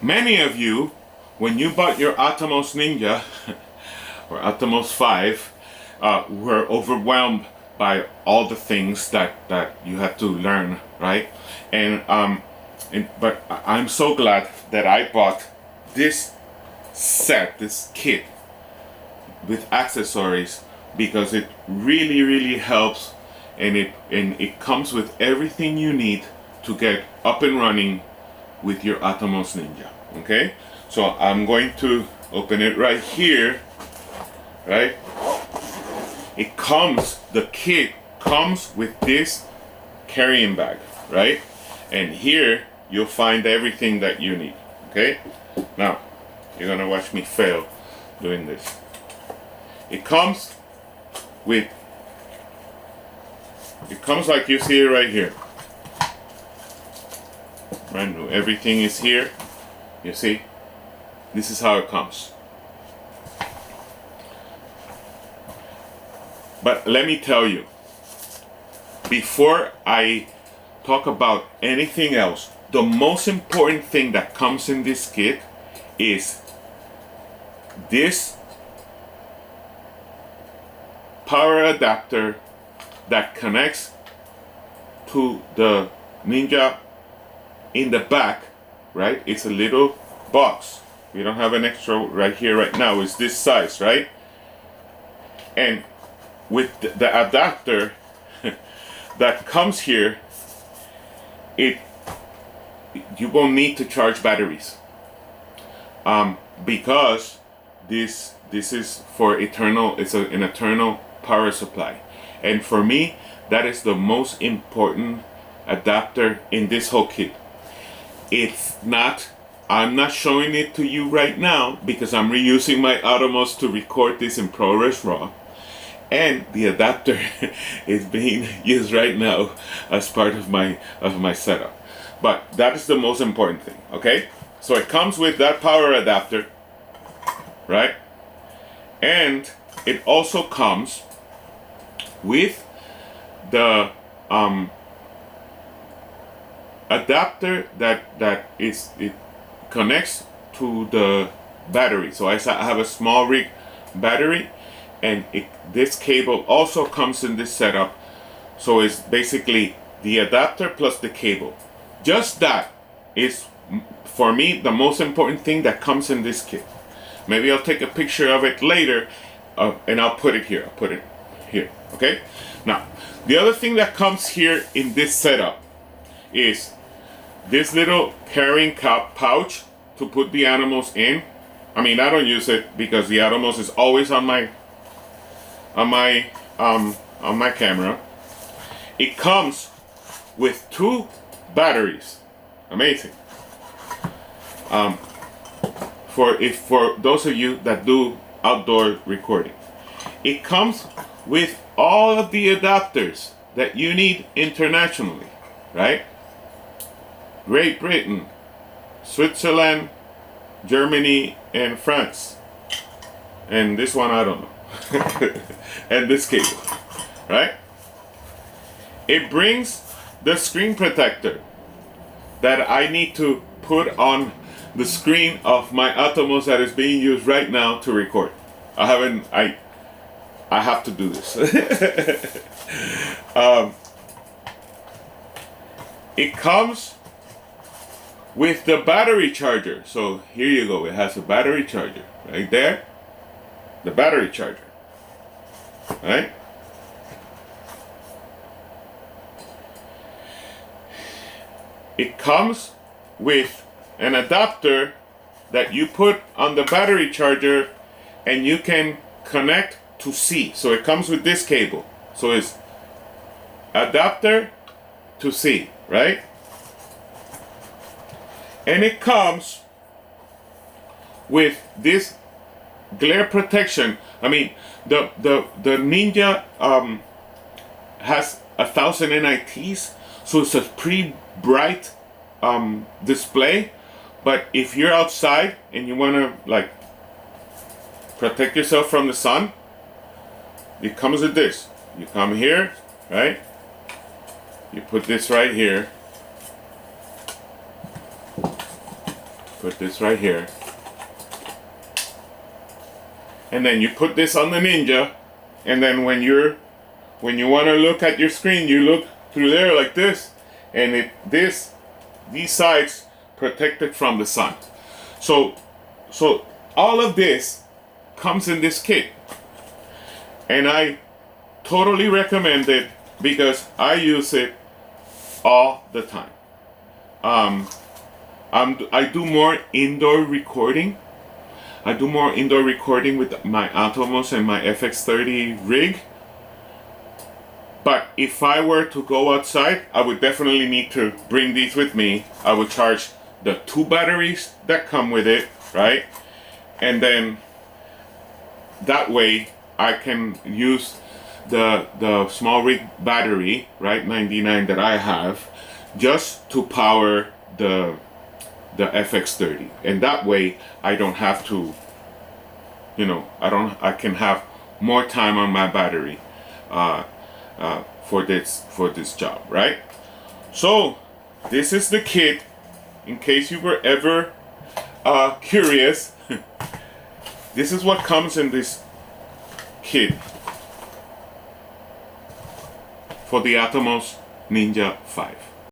many of you, when you bought your Atomos Ninja or Atomos 5, were overwhelmed by all the things that you had to learn, right? But I'm so glad that I bought this set, this kit with accessories, because it really helps, and it comes with everything you need to get up and running with your Atomos Ninja. Okay, so I'm going to open it right here. Right, the kit comes with this carrying bag, right? And here you'll find everything that you need. Okay, now you're gonna watch me fail doing this. It comes like you see it right here. Brand new. Everything is here. You see? This is how it comes. But let me tell you, before I talk about anything else, the most important thing that comes in this kit is this power adapter that connects to the Ninja in the back, right? It's a little box. We don't have an extra right here right now. It's this size, right? And with the adapter that comes here, you won't need to charge batteries, because this is for eternal. It's an eternal power supply, and for me, that is the most important adapter in this whole kit. I'm not showing it to you right now because I'm reusing my Atomos to record this in ProRes RAW, and the adapter is being used right now as part of my setup. But that is the most important thing. Okay, so it comes with that power adapter, right? And it also comes with the adapter that it connects to the battery. So I have a small rig battery, and this cable also comes in this setup. So it's basically the adapter plus the cable. Just that is, for me, the most important thing that comes in this kit. Maybe I'll take a picture of it later, and I'll put it here. I'll put it here. Okay. Now, the other thing that comes here in this setup is this little carrying pouch to put the Atomos in. I mean, I don't use it because the Atomos is always on my camera. It comes with 2 batteries. Amazing. For those of you that do outdoor recording, it comes with all of the adapters that you need internationally, right? Great Britain, Switzerland, Germany, and France. And this one I don't know. And this cable, right? It brings the screen protector that I need to put on the screen of my Atomos that is being used right now to record. I have to do this. It comes with the battery charger. So here you go. It has a battery charger right there. The battery charger. Right? It comes with an adapter that you put on the battery charger, and you can connect to C. So it comes with this cable. So it's adapter to C, right? And it comes with this glare protection. I mean, the Ninja has 1000 nits, so it's a pretty bright display. But if you're outside and you want to like protect yourself from the sun, it comes with this. You come here, right? You put this right here, Put this right here. And then you put this on the Ninja, and then when you want to look at your screen, you look through there like this, and these sides protected from the sun. So all of this comes in this kit, and I totally recommend it because I use it all the time. I do more indoor recording. I do more indoor recording with my Atomos and my FX30 rig. But if I were to go outside, I would definitely need to bring these with me. I would charge the 2 batteries that come with it, right? And then that way I can use the small rig battery, right, 99 that I have, just to power the FX30. And that way I don't have to, you know, I can have more time on my battery for this job, right? So this is the kit, in case you were ever curious. This is what comes in this kit for the Atomos Ninja 5.